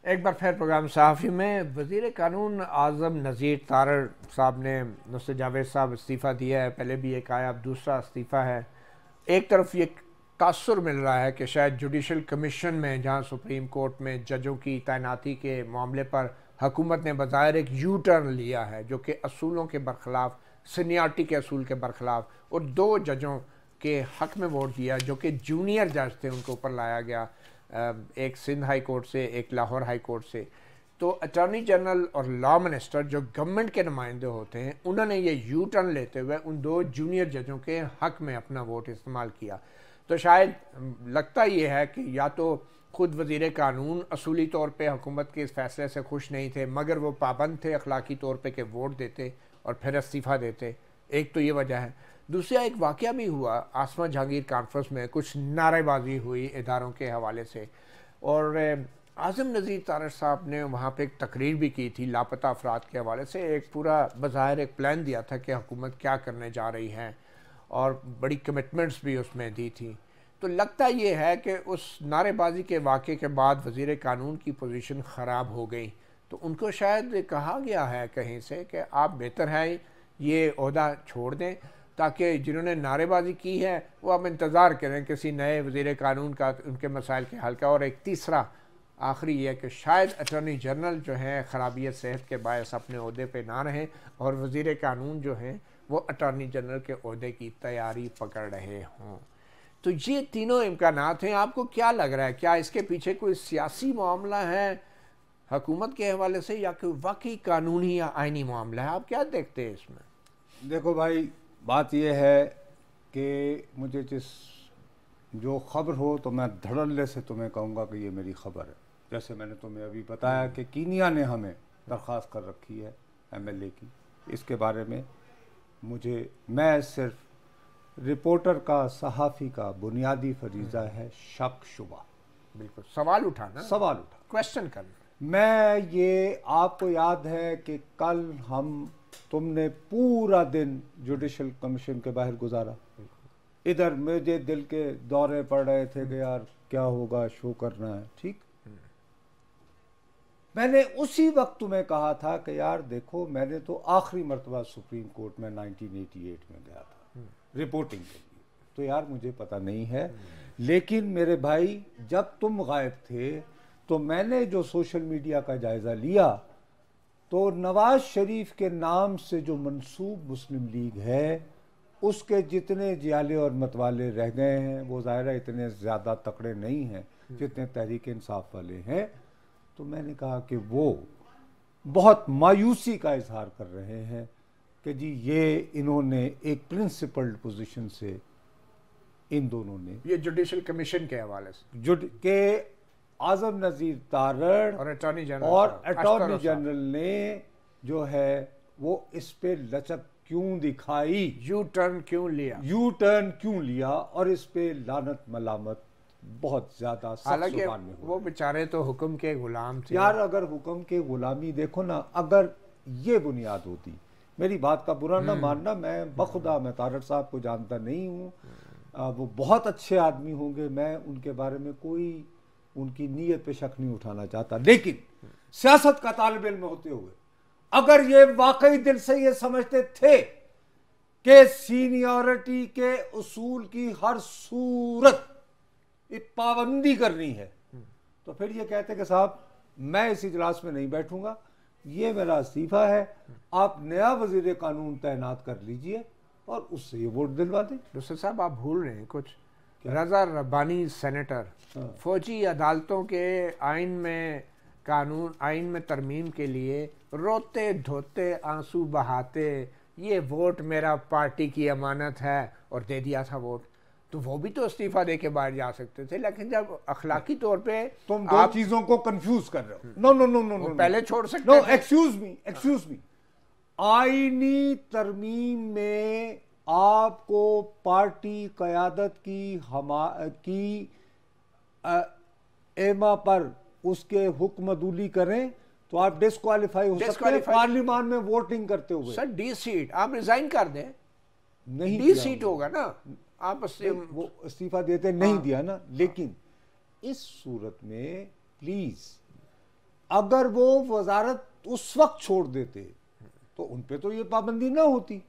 एक बार फिर प्रोग्राम सहाफ़ी में वज़ीर कानून आज़म नज़ीर तारड़ साहब ने नुसरत जावेद साहब इस्तीफ़ा दिया है। पहले भी एक आया, अब दूसरा इस्तीफ़ा है। एक तरफ ये तासुर मिल रहा है कि शायद जुडिशल कमीशन में, जहाँ सुप्रीम कोर्ट में जजों की तैनाती के मामले पर हुकूमत ने बज़ाहिर एक यू टर्न लिया है, जो कि असूलों के बरखिलाफ़, सीनियरिटी के असूल के बरखिलाफ़, और 2 जजों के हक़ में वोट दिया जो कि जूनियर जज थे, उनके ऊपर लाया गया, एक सिंध हाई कोर्ट से, एक लाहौर हाई कोर्ट से। तो अटॉर्नी जनरल और लॉ मिनिस्टर जो गवर्नमेंट के नुमाइंदे होते हैं, उन्होंने ये यू टर्न लेते हुए उन 2 जूनियर जजों के हक़ में अपना वोट इस्तेमाल किया। तो शायद लगता ये है कि या तो खुद वज़ीर कानून असूली तौर पे हुकूमत के इस फैसले से खुश नहीं थे, मगर वो पाबंद थे अखलाकी तौर पे कि वोट देते और फिर इस्तीफ़ा देते। एक तो ये वजह है। दूसरा एक वाक़या भी हुआ आसमा जहांगीर कॉन्फ्रेंस में, कुछ नारेबाजी हुई इदारों के हवाले से, और आज़म नज़ीर तारड़ साहब ने वहाँ पे एक तकरीर भी की थी लापता अफराद के हवाले से। एक पूरा बज़ाहिर एक प्लान दिया था कि हुकूमत क्या करने जा रही है, और बड़ी कमिटमेंट्स भी उसमें दी थी। तो लगता ये है कि उस नारेबाजी के वाक़े के बाद वज़ीर कानून की पोजीशन ख़राब हो गई, तो उनको शायद कहा गया है कहीं से कि आप बेहतर है ये ओहदा छोड़ दें, ताकि जिन्होंने नारेबाजी की है वो अब इंतज़ार करें किसी नए वज़ीर कानून का, उनके मसाइल के हल का। और एक तीसरा आखिरी ये है कि शायद अटॉर्नी जनरल जो है ख़राबी सेहत के बायस अपने ओहदे पे ना रहें, और वज़ीर कानून जो हैं वो अटॉर्नी जनरल के ओहदे की तैयारी पकड़ रहे हों। तो ये तीनों इम्कानात हैं। आपको क्या लग रहा है, क्या इसके पीछे कोई सियासी मामला है हुकूमत के हवाले से, या कोई वाकई कानूनी या आइनी मामला है? आप क्या देखते हैं इसमें? देखो भाई, बात यह है कि मुझे जो ख़बर हो तो मैं धड़ल्ले से तुम्हें कहूँगा कि ये मेरी ख़बर है। जैसे मैंने तुम्हें अभी बताया कि कीनिया ने हमें दरख्वास्त कर रखी है MLA की, इसके बारे में मैं सिर्फ रिपोर्टर का, सहाफ़ी का बुनियादी फरीज़ा है शक शुबा। बिल्कुल, सवाल उठाना, क्वेश्चन करना। मैं ये आपको याद है कि कल तुमने पूरा दिन जुडिशल कमीशन के बाहर गुजारा। इधर मुझे दिल के दौरे पड़ रहे थे कि यार क्या होगा, शो करना है, ठीक। मैंने उसी वक्त तुम्हें कहा था कि यार देखो, मैंने तो आखिरी मरतबा सुप्रीम कोर्ट में 1988 में गया था रिपोर्टिंग के लिए, तो यार मुझे पता नहीं है। लेकिन मेरे भाई, जब तुम गायब थे तो मैंने जो सोशल मीडिया का जायज़ा लिया, तो नवाज शरीफ के नाम से जो मंसूब मुस्लिम लीग है, उसके जितने जियाले और मतवाले रह गए हैं, वो ज़ाहिर है इतने ज़्यादा तकड़े नहीं हैं जितने तहरीक इंसाफ वाले हैं। तो मैंने कहा कि वो बहुत मायूसी का इजहार कर रहे हैं कि जी ये इन्होंने एक प्रिंसिपल्ड पोजीशन से, इन दोनों ने, ये जुडिशल कमीशन के हवाले से आज़म नज़ीर तारड़ और अटॉर्नी जनरल ने जो है वो इस पे लचक क्यों दिखाई, यू टर्न क्यों लिया, और इस पे लानत मलामत बहुत ज्यादा। हालांकि वो बेचारे तो हुक्म के गुलाम थे यार। अगर हुक्म के गुलामी, देखो ना, अगर ये बुनियाद होती, मेरी बात का बुरा ना मानना, मैं बखुदा मैं तारड़ साहब को जानता नहीं हूँ, वो बहुत अच्छे आदमी होंगे, मैं उनके बारे में कोई उनकी नीयत पे शक नहीं उठाना चाहता, लेकिन सियासत का तालिब इल्म होते हुए अगर ये वाकई दिल से ये समझते थे कि सीनियरिटी के उसूल की हर सूरत पाबंदी करनी है, तो फिर ये कहते कि साहब मैं इस इजलास में नहीं बैठूंगा, ये मेरा इस्तीफा है, आप नया वजीर कानून तैनात कर लीजिए और उससे ये वोट दिलवा दें। दूसरे साहब, आप भूल रहे हैं कुछ। रजा रब्बानी सेनेटर फौजी अदालतों के आइन में तरमीम के लिए रोते धोते आंसू बहाते, ये वोट मेरा पार्टी की अमानत है, और दे दिया था वोट। तो वो भी तो इस्तीफा दे के बाहर जा सकते थे। लेकिन जब अखलाकी तौर पे तुम दो चीजों को कंफ्यूज कर रहे हो। नो, पहले छोड़ सकते थे। एक्सक्यूज मी, आईनी तरमीम में आपको पार्टी कयादत की एमा पर उसके हुक्मदूली करें तो आप डिस्क्वालीफाई हो सकते हैं पार्लियामान में वोटिंग करते हुए। सर, डी सीट आप रिजाइन कर दें, नहीं डी सीट होगा ना, आप वो इस्तीफा देते नहीं दिया ना। लेकिन इस सूरत में प्लीज अगर वो वजारत उस वक्त छोड़ देते तो उन पे तो ये पाबंदी ना होती।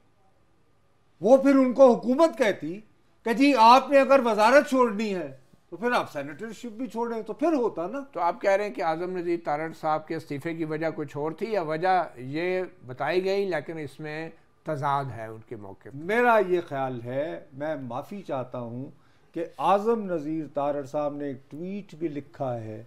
वो फिर उनको हुकूमत कहती कि जी आपने अगर वजारत छोड़नी है तो फिर आप सेनेटरशिप भी छोड़ें, तो फिर होता ना। तो आप कह रहे हैं कि आजम नज़ीर तारड़ साहब के इस्तीफे की वजह कुछ और थी, या वजह ये बताई गई लेकिन इसमें तजाद है उनके मौके पर? मेरा ये ख्याल है, मैं माफ़ी चाहता हूँ कि आज़म नज़ीर तारड़ साहब ने एक ट्वीट भी लिखा है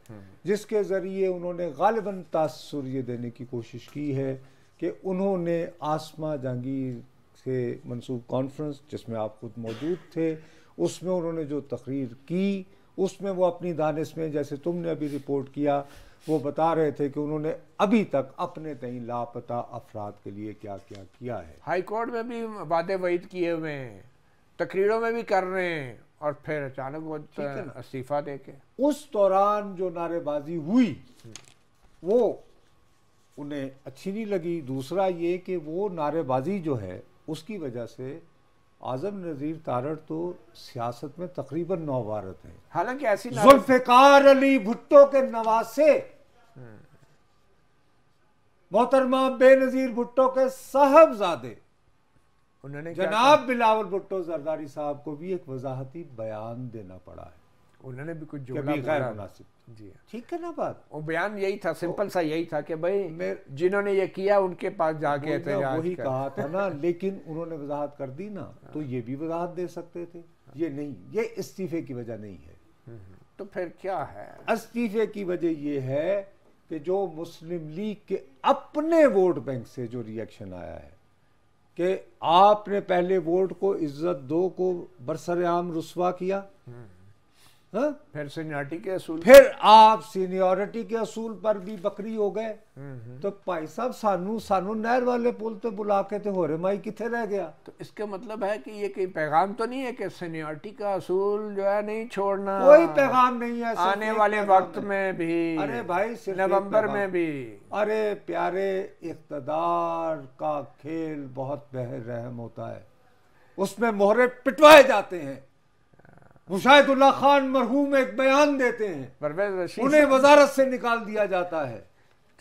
जिसके ज़रिए उन्होंने गालिबन तासुर ये देने की कोशिश की है कि उन्होंने आसमा जहांगीर से मंसूब कॉन्फ्रेंस जिसमें आप खुद मौजूद थे, उसमें उन्होंने जो तकरीर की उसमें वो अपनी दानिश में, जैसे तुमने अभी रिपोर्ट किया, वो बता रहे थे कि उन्होंने अभी तक अपने तय लापता अफराद के लिए क्या क्या किया है। हाई कोर्ट में भी वादे वईद किए हुए हैं, तकरीरों में भी कर रहे हैं, और फिर अचानक वो इस्तीफा दे के उस दौरान जो नारेबाजी हुई वो उन्हें अच्छी नहीं लगी। दूसरा ये कि वो नारेबाजी जो है उसकी वजह से आज़म नज़ीर तारड़ तो सियासत में तकरीबन नौबारत हैं। हालांकि ऐसी जुल्फ़िकार अली भुट्टो के नवासे, मोहतरमा बेनज़ीर भुट्टो के साहबजादे उन्होंने जनाब बिलावल भुट्टो जरदारी साहब को भी एक वजाहती बयान देना पड़ा है। उन्होंने भी कुछ जोड़ा गैर मुनासिब। जी ठीक है ना बात। वो बयान यही था, सिंपल सा यही था कि भाई जिन्होंने ये किया उनके पास जाके वही कहा था ना, लेकिन उन्होंने वजाहत कर दी ना, तो ये भी वजाहत दे सकते थे। ये नहीं, ये इस्तीफे की वजह नहीं है। तो फिर क्या है? इस्तीफे की वजह ये है कि जो मुस्लिम लीग के अपने वोट बैंक से जो रिएक्शन आया है कि आपने पहले वोट को इज्जत दो को बरसरेआम रुस्वा किया, फिर सीनियरिटी के असूल, फिर आप सीनियरिटी के असूल पर भी बकरी हो गए। तो भाई साहब सानू नहर वाले पुल तो बुला के थे, होरे माई किथे रह गया। तो इसका मतलब है कि ये कोई पैगाम तो नहीं है कि सीनियरिटी का असूल जो है नहीं छोड़ना? कोई पैगाम नहीं है। आने वाले वक्त में भी, अरे भाई नवंबर में भी, अरे प्यारे, इक़्तिदार का खेल बहुत बेरहम होता है, उसमें मोहरे पिटवाए जाते हैं। मुशाहिदुल्लाह खान मरहूम एक बयान देते हैं, परवेज रशीद उन्हें वजारत से निकाल दिया जाता है।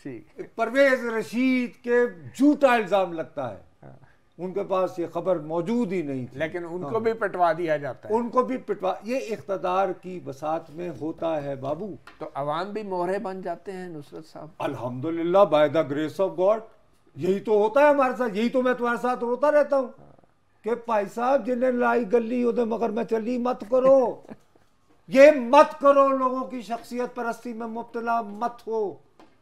ठीक, परवेज रशीद के झूठा इल्जाम लगता है, उनके पास ये खबर मौजूद ही नहीं थी, लेकिन उनको भी पिटवा दिया जाता है। उनको भी पिटवा, ये इक़्तिदार की बसात में होता है बाबू। तो अवाम भी मोहरे बन जाते हैं नुसरत साहब। अल्हम्दुलिल्लाह, by the grace of God, यही तो होता है हमारे साथ। यही तो मैं तुम्हारे साथ रोता रहता हूँ कि भाई साहब जिन्हें लाई गली उधर मगर मैं चली मत करो। ये मत करो, लोगों की शख्सियत परस्ती में मुब्तला मत हो।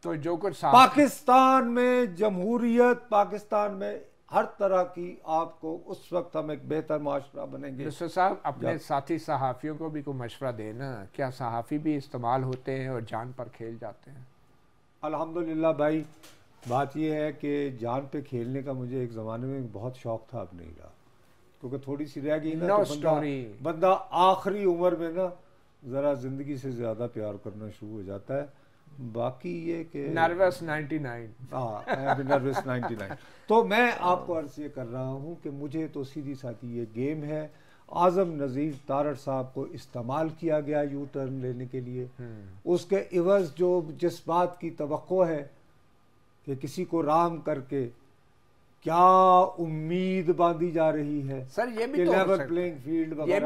तो जो कुछ पाकिस्तान में जमहूरियत, पाकिस्तान में हर तरह की, आपको उस वक्त हम एक बेहतर माशरा बनेंगे। साहब अपने साथी सहाफ़ियों को भी कोई मशवरा देना, क्या सहाफ़ी भी इस्तेमाल होते हैं और जान पर खेल जाते हैं? अल्हम्दुलिल्लाह भाई, बात यह है कि जान पे खेलने का मुझे एक ज़माने में बहुत शौक था, अब नहीं रहा, क्योंकि थोड़ी सी रह गई ना, तो बंदा आखिरी उम्र में ना ज़रा ज़िंदगी से ज़्यादा प्यार करना शुरू हो जाता है। बाकी ये कि नर्वस 99, नर्वस 99। तो मैं आपको अर्ज़ ये कर रहा हूँ कि मुझे तो सीधी साधी ये गेम है। आज़म नज़ीर तारड़ साहब को इस्तेमाल किया गया यू टर्न लेने के लिए, उसके इवज़ जो जिस बात की तवक्को है कि किसी को राम करके क्या उम्मीद बांधी जा रही है। सर ये भी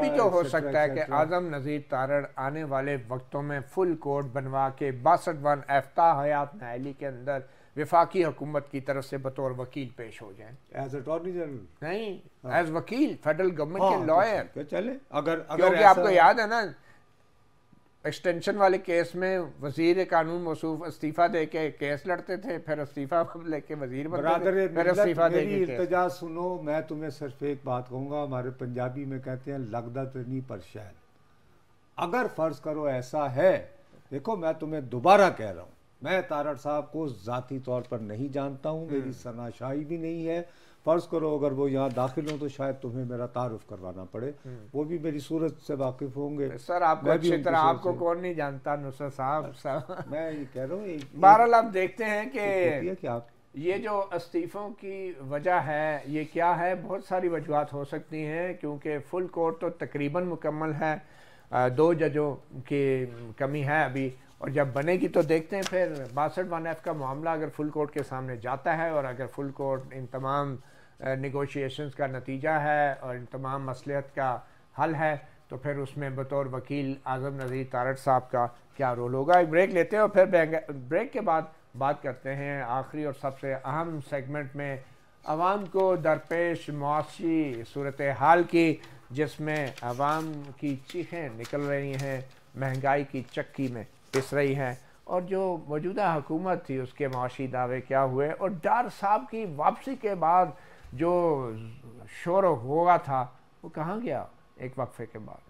तो हो सकता है कि आज़म नज़ीर तारड़ आने वाले वक्तों में फुल कोड बनवा के 62 एफ्ता हयात नायली के अंदर वफाकी हुकूमत की तरफ से बतौर वकील पेश हो जाएं, एज अटॉर्नी जनरल नहीं, एज वकील, फेडरल गवर्नमेंट के लॉयर। चले, अगर क्योंकि आपको याद है ना, एक्सटेंशन वाले केस में वजीर कानून मौसूफ इस्तीफा दे के केस लड़ते थे, फिर इस्तीफा लेके वजीर बनते थे, फिर इस्तीफा दे के इल्तिजा सुनो, मैं तुम्हें सिर्फ एक बात कहूँगा, हमारे पंजाबी में कहते हैं लगदा तो नहीं पर शायद। अगर फ़र्ज़ करो ऐसा है, देखो मैं तुम्हें दोबारा कह रहा हूँ, मैं तारड़ साहब को ज़ाती तौर पर नहीं जानता हूँ, मेरी सनाशाही भी नहीं है। फ़र्ज़ करो अगर वो यहाँ दाखिल हो तो शायद तुम्हें मेरा तारुफ करवाना पड़े, वो भी मेरी सूरत से वाकिफ़ होंगे। सर आपको अच्छी तरह, आपको कौन नहीं जानता नुसरत साहब। मैं ये कह रहा हूँ, बहरहाल आप देखते हैं कि आप ये जो इस्तीफ़ों की वजह है ये क्या है, बहुत सारी वजूहत हो सकती हैं, क्योंकि फुल कोर्ट तो तकरीबन मुकम्मल है, 2 जजों की कमी है अभी, और जब बनेगी तो देखते हैं फिर 62(1)(f) का मामला अगर फुल कोर्ट के सामने जाता है और अगर फुल कोर्ट इन तमाम नेगोशिएशंस का नतीजा है और इन तमाम मसलियत का हल है तो फिर उसमें बतौर वकील आज़म नज़ीर तारड़ साहब का क्या रोल होगा। एक ब्रेक लेते हैं और फिर ब्रेक के बाद बात करते हैं आखिरी और सबसे अहम सेगमेंट में आवाम को दरपेश मुआशी सूरत हाल की, जिसमें आवाम की चीखें निकल रही हैं, महंगाई की चक्की में पिस रही हैं, और जो मौजूदा हुकूमत थी उसके मुआशी दावे क्या हुए, और डार साहब की वापसी के बाद जो शोर हुआ था वो कहाँ गया। एक वक्फे के बाद।